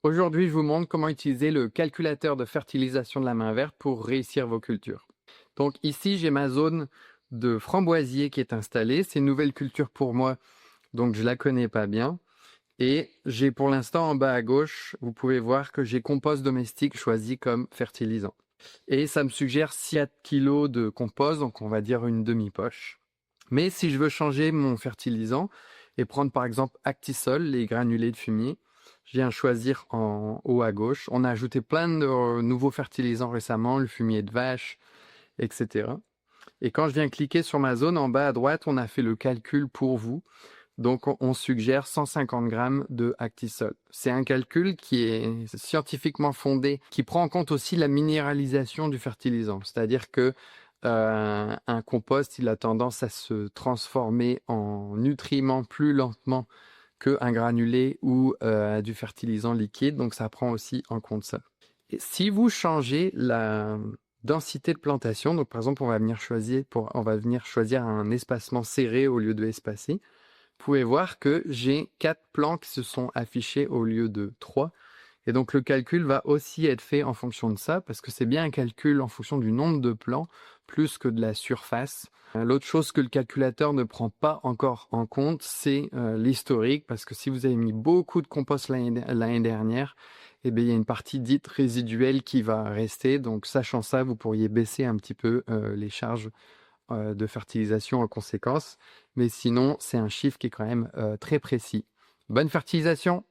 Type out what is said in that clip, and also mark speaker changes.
Speaker 1: Aujourd'hui, je vous montre comment utiliser le calculateur de fertilisation de la main verte pour réussir vos cultures. Donc ici, j'ai ma zone de framboisier qui est installée. C'est une nouvelle culture pour moi, donc je la connais pas bien. Et j'ai pour l'instant en bas à gauche, vous pouvez voir que j'ai compost domestique choisi comme fertilisant. Et ça me suggère 4 kilos de compost, donc on va dire une demi-poche. Mais si je veux changer mon fertilisant et prendre par exemple Actisol, les granulés de fumier, je viens choisir en haut à gauche. On a ajouté plein de nouveaux fertilisants récemment, le fumier de vache, etc. Et quand je viens cliquer sur ma zone, en bas à droite, on a fait le calcul pour vous. Donc, on suggère 150 grammes de Actisol. C'est un calcul qui est scientifiquement fondé, qui prend en compte aussi la minéralisation du fertilisant. C'est-à-dire que un compost, il a tendance à se transformer en nutriments plus lentement qu'un granulé ou du fertilisant liquide. Donc, ça prend aussi en compte ça. Et si vous changez la densité de plantation, donc par exemple, on va venir choisir un espacement serré au lieu de espacé. Vous pouvez voir que j'ai 4 plans qui se sont affichés au lieu de 3. Et donc le calcul va aussi être fait en fonction de ça, parce que c'est bien un calcul en fonction du nombre de plans, plus que de la surface. L'autre chose que le calculateur ne prend pas encore en compte, c'est l'historique, parce que si vous avez mis beaucoup de compost l'année dernière, eh bien, il y a une partie dite résiduelle qui va rester. Donc sachant ça, vous pourriez baisser un petit peu les charges de fertilisation en conséquence. Mais sinon, c'est un chiffre qui est quand même très précis. Bonne fertilisation!